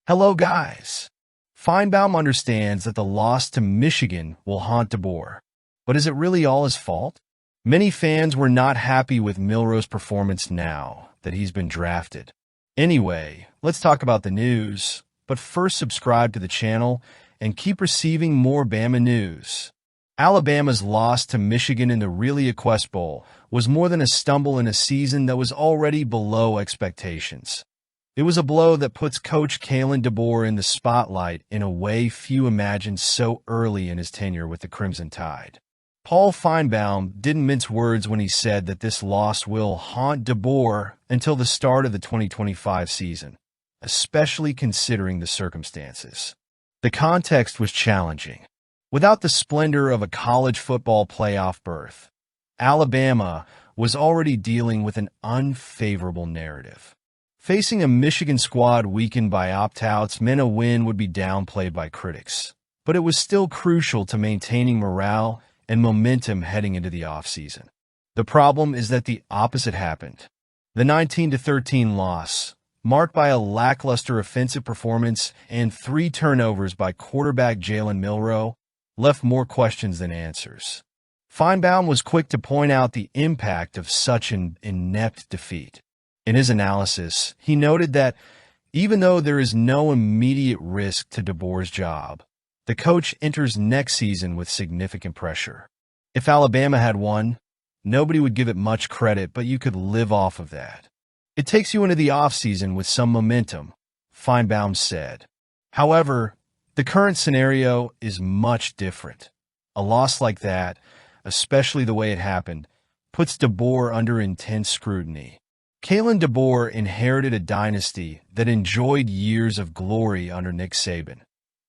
Hello, guys. Finebaum understands that the loss to Michigan will haunt DeBoer. But is it really all his fault? Many fans were not happy with Milrow's performance now that he's been drafted. Anyway, let's talk about the news. But first, subscribe to the channel and keep receiving more Bama news. Alabama's loss to Michigan in the Really Quest Bowl was more than a stumble in a season that was already below expectations. It was a blow that puts Coach Kalen DeBoer in the spotlight in a way few imagined so early in his tenure with the Crimson Tide. Paul Finebaum didn't mince words when he said that this loss will haunt DeBoer until the start of the 2025 season, especially considering the circumstances. The context was challenging. Without the splendor of a college football playoff berth, Alabama was already dealing with an unfavorable narrative. Facing a Michigan squad weakened by opt-outs meant a win would be downplayed by critics, but it was still crucial to maintaining morale and momentum heading into the offseason. The problem is that the opposite happened. The 19-13 loss, marked by a lackluster offensive performance and 3 turnovers by quarterback Jalen Milrow, left more questions than answers. Finebaum was quick to point out the impact of such an inept defeat. In his analysis, he noted that even though there is no immediate risk to DeBoer's job, the coach enters next season with significant pressure. If Alabama had won, nobody would give it much credit, but you could live off of that. It takes you into the offseason with some momentum, Finebaum said. However, the current scenario is much different. A loss like that, especially the way it happened, puts DeBoer under intense scrutiny. Kalen DeBoer inherited a dynasty that enjoyed years of glory under Nick Saban,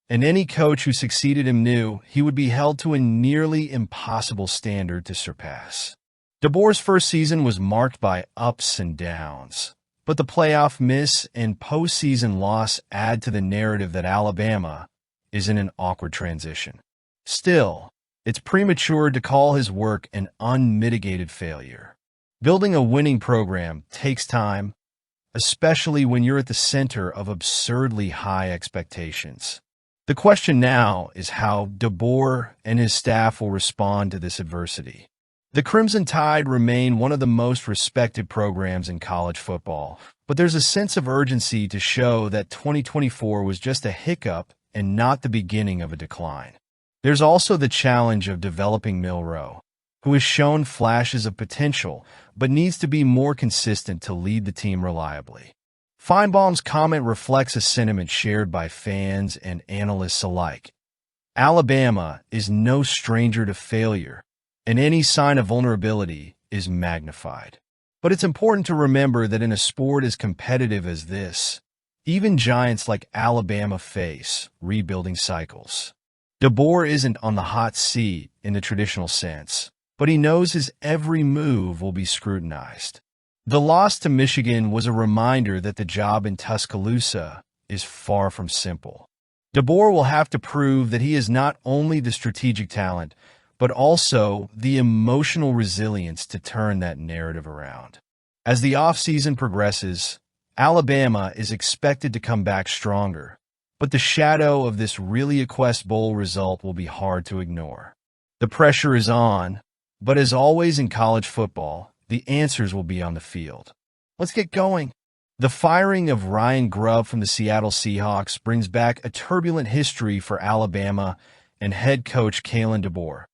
and any coach who succeeded him knew he would be held to a nearly impossible standard to surpass. DeBoer's first season was marked by ups and downs, but the playoff miss and postseason loss add to the narrative that Alabama is in an awkward transition. Still, it's premature to call his work an unmitigated failure. Building a winning program takes time, especially when you're at the center of absurdly high expectations. The question now is how DeBoer and his staff will respond to this adversity. The Crimson Tide remain one of the most respected programs in college football, but there's a sense of urgency to show that 2024 was just a hiccup and not the beginning of a decline. There's also the challenge of developing Milrow, who has shown flashes of potential but needs to be more consistent to lead the team reliably. Finebaum's comment reflects a sentiment shared by fans and analysts alike. Alabama is no stranger to failure, and any sign of vulnerability is magnified. But it's important to remember that in a sport as competitive as this, even giants like Alabama face rebuilding cycles. DeBoer isn't on the hot seat in the traditional sense, but he knows his every move will be scrutinized. The loss to Michigan was a reminder that the job in Tuscaloosa is far from simple. DeBoer will have to prove that he is not only the strategic talent, but also the emotional resilience to turn that narrative around. As the offseason progresses, Alabama is expected to come back stronger, but the shadow of this Really Quest Bowl result will be hard to ignore. The pressure is on, but as always in college football, the answers will be on the field. Let's get going. The firing of Ryan Grubb from the Seattle Seahawks brings back a turbulent history for Alabama and head coach Kalen DeBoer,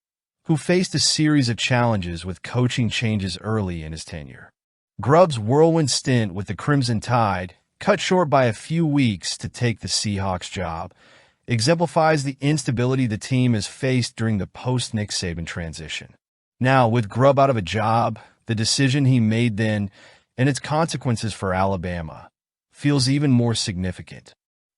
who faced a series of challenges with coaching changes early in his tenure. Grubb's whirlwind stint with the Crimson Tide, cut short by a few weeks to take the Seahawks job, exemplifies the instability the team has faced during the post-Nick Saban transition. Now, with Grubb out of a job, the decision he made then and its consequences for Alabama feels even more significant.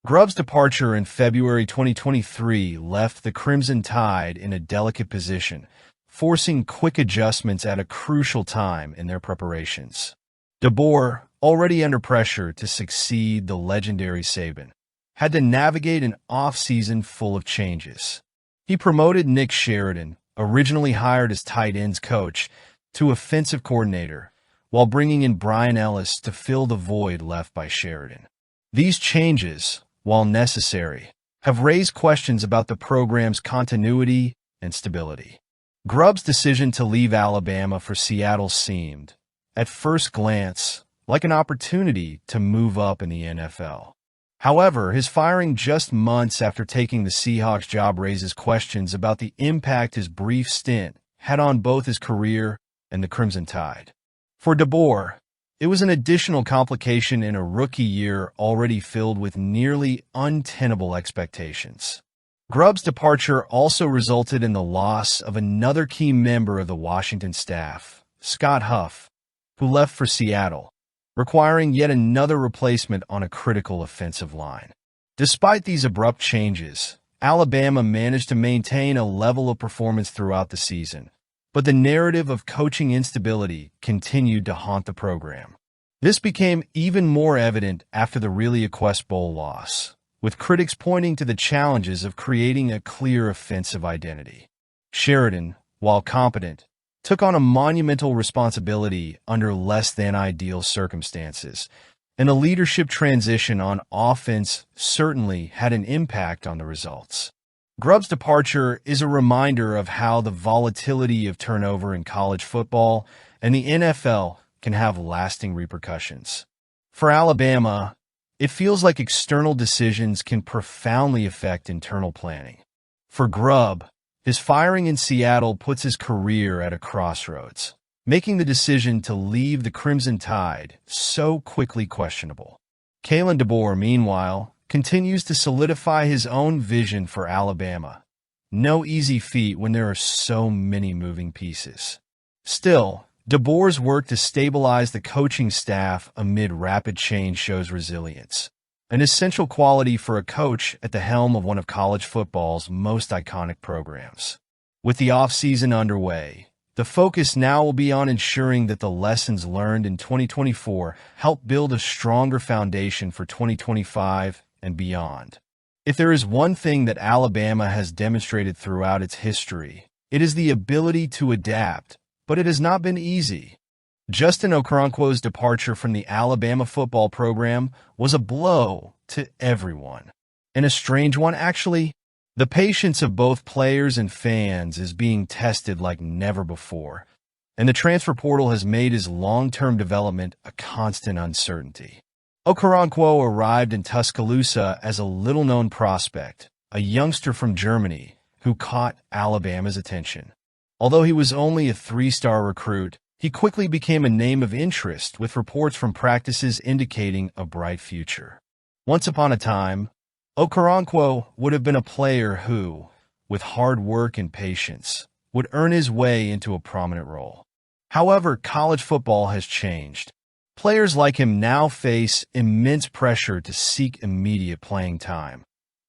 Grubb's departure in February 2023 left the Crimson Tide in a delicate position, forcing quick adjustments at a crucial time in their preparations. DeBoer, already under pressure to succeed the legendary Saban, had to navigate an off-season full of changes. He promoted Nick Sheridan, originally hired as tight ends coach, to offensive coordinator, while bringing in Brian Ellis to fill the void left by Sheridan. These changes, while necessary, have raised questions about the program's continuity and stability. Grubb's decision to leave Alabama for Seattle seemed, at first glance, like an opportunity to move up in the NFL. However, his firing just months after taking the Seahawks job raises questions about the impact his brief stint had on both his career and the Crimson Tide. For DeBoer, it was an additional complication in a rookie year already filled with nearly untenable expectations. Grubb's departure also resulted in the loss of another key member of the Washington staff, Scott Huff, who left for Seattle, requiring yet another replacement on a critical offensive line. Despite these abrupt changes, Alabama managed to maintain a level of performance throughout the season, but the narrative of coaching instability continued to haunt the program. This became even more evident after the ReliaQuest Bowl loss, with critics pointing to the challenges of creating a clear offensive identity. Sheridan, while competent, took on a monumental responsibility under less-than-ideal circumstances, and a leadership transition on offense certainly had an impact on the results. Grubb's departure is a reminder of how the volatility of turnover in college football and the NFL can have lasting repercussions. For Alabama, it feels like external decisions can profoundly affect internal planning. For Grubb, his firing in Seattle puts his career at a crossroads, making the decision to leave the Crimson Tide so quickly questionable. Kalen DeBoer, meanwhile, continues to solidify his own vision for Alabama. No easy feat when there are so many moving pieces. Still, DeBoer's work to stabilize the coaching staff amid rapid change shows resilience, an essential quality for a coach at the helm of one of college football's most iconic programs. With the offseason underway, the focus now will be on ensuring that the lessons learned in 2024 help build a stronger foundation for 2025 and beyond. If there is one thing that Alabama has demonstrated throughout its history, it is the ability to adapt, but it has not been easy. Justin Okoronkwo's departure from the Alabama football program was a blow to everyone. And a strange one, actually. The patience of both players and fans is being tested like never before, and the transfer portal has made his long-term development a constant uncertainty. Okoronkwo arrived in Tuscaloosa as a little-known prospect, a youngster from Germany who caught Alabama's attention. Although he was only a three-star recruit, he quickly became a name of interest, with reports from practices indicating a bright future. Once upon a time, Okoronkwo would have been a player who, with hard work and patience, would earn his way into a prominent role. However, college football has changed. Players like him now face immense pressure to seek immediate playing time.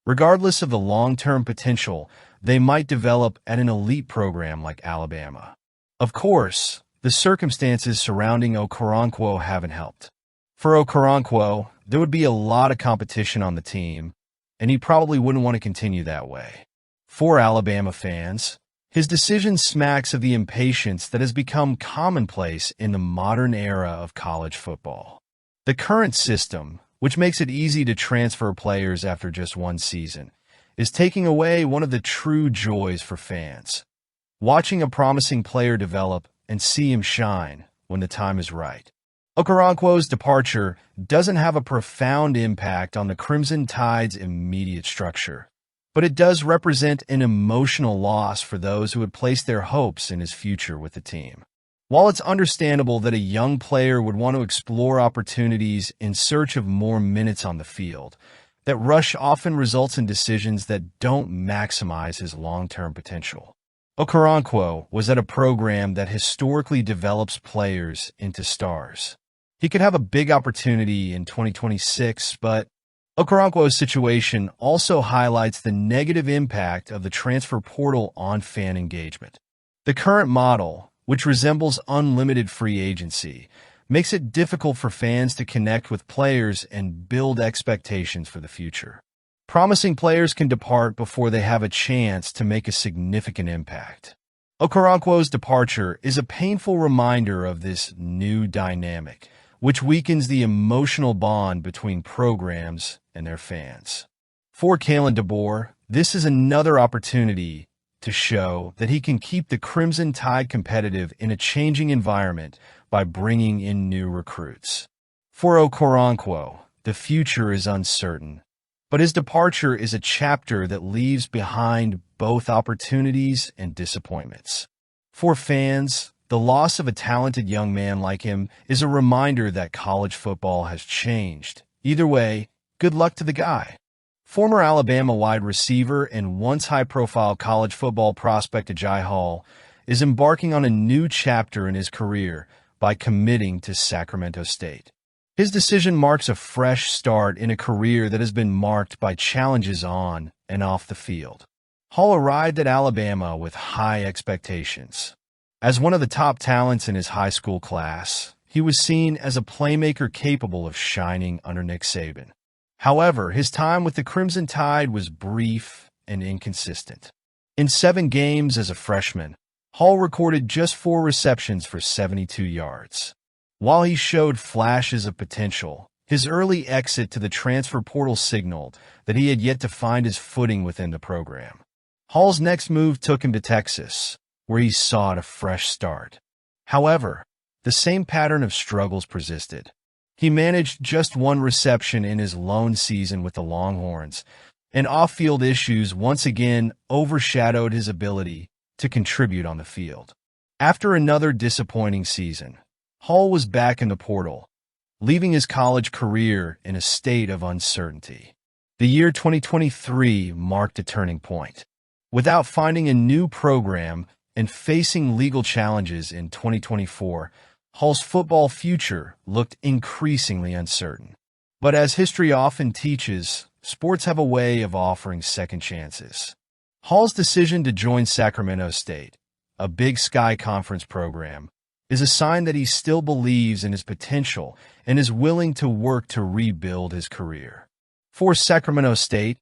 Regardless of the long-term potential they might develop at an elite program like Alabama. Of course, the circumstances surrounding Okoronkwo haven't helped. For Okoronkwo, there would be a lot of competition on the team, and he probably wouldn't want to continue that way. For Alabama fans, his decision smacks of the impatience that has become commonplace in the modern era of college football. The current system, which makes it easy to transfer players after just one season, is taking away one of the true joys for fans. Watching a promising player develop and see him shine when the time is right. Okoronkwo's departure doesn't have a profound impact on the Crimson Tide's immediate structure, but it does represent an emotional loss for those who had placed their hopes in his future with the team. While it's understandable that a young player would want to explore opportunities in search of more minutes on the field, that rush often results in decisions that don't maximize his long-term potential. Okoronkwo was at a program that historically develops players into stars. He could have a big opportunity in 2026, but Okoronkwo's situation also highlights the negative impact of the transfer portal on fan engagement. The current model, which resembles unlimited free agency, makes it difficult for fans to connect with players and build expectations for the future. Promising players can depart before they have a chance to make a significant impact. Okoronkwo's departure is a painful reminder of this new dynamic, which weakens the emotional bond between programs and their fans. For Kalen DeBoer, this is another opportunity to show that he can keep the Crimson Tide competitive in a changing environment by bringing in new recruits. For Okoronkwo, the future is uncertain, but his departure is a chapter that leaves behind both opportunities and disappointments. For fans, the loss of a talented young man like him is a reminder that college football has changed. Either way, good luck to the guy. Former Alabama wide receiver and once high-profile college football prospect Jojo Hall is embarking on a new chapter in his career by committing to Sacramento State. His decision marks a fresh start in a career that has been marked by challenges on and off the field. Hall arrived at Alabama with high expectations. As one of the top talents in his high school class, he was seen as a playmaker capable of shining under Nick Saban. However, his time with the Crimson Tide was brief and inconsistent. In 7 games as a freshman, Hall recorded just 4 receptions for 72 yards. While he showed flashes of potential, his early exit to the transfer portal signaled that he had yet to find his footing within the program. Hall's next move took him to Texas, where he sought a fresh start. However, the same pattern of struggles persisted. He managed just 1 reception in his lone season with the Longhorns, and off-field issues once again overshadowed his ability to contribute on the field. After another disappointing season, Hall was back in the portal, leaving his college career in a state of uncertainty. The year 2023 marked a turning point. Without finding a new program and facing legal challenges in 2024, Hall's football future looked increasingly uncertain. But as history often teaches, sports have a way of offering second chances. Hall's decision to join Sacramento State, a Big Sky Conference program, is a sign that he still believes in his potential and is willing to work to rebuild his career. For Sacramento State,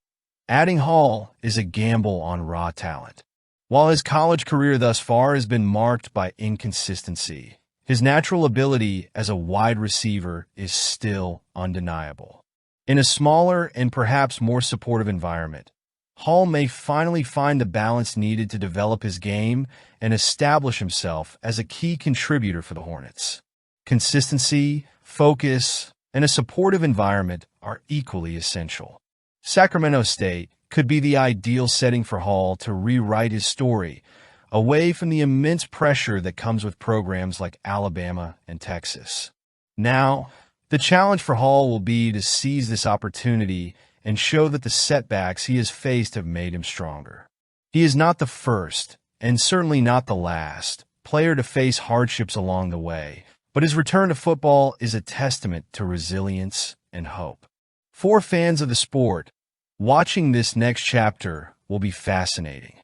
adding Hall is a gamble on raw talent. While his college career thus far has been marked by inconsistency, his natural ability as a wide receiver is still undeniable. In a smaller and perhaps more supportive environment, Hall may finally find the balance needed to develop his game and establish himself as a key contributor for the Hornets. Consistency, focus, and a supportive environment are equally essential. Sacramento State could be the ideal setting for Hall to rewrite his story, away from the immense pressure that comes with programs like Alabama and Texas. Now, the challenge for Hall will be to seize this opportunity and show that the setbacks he has faced have made him stronger. He is not the first, and certainly not the last, player to face hardships along the way, but his return to football is a testament to resilience and hope. For fans of the sport, watching this next chapter will be fascinating.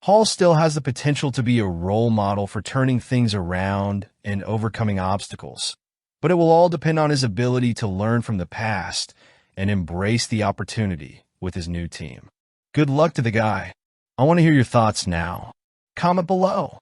Hall still has the potential to be a role model for turning things around and overcoming obstacles, but it will all depend on his ability to learn from the past and embrace the opportunity with his new team. Good luck to the guy. I want to hear your thoughts now. Comment below.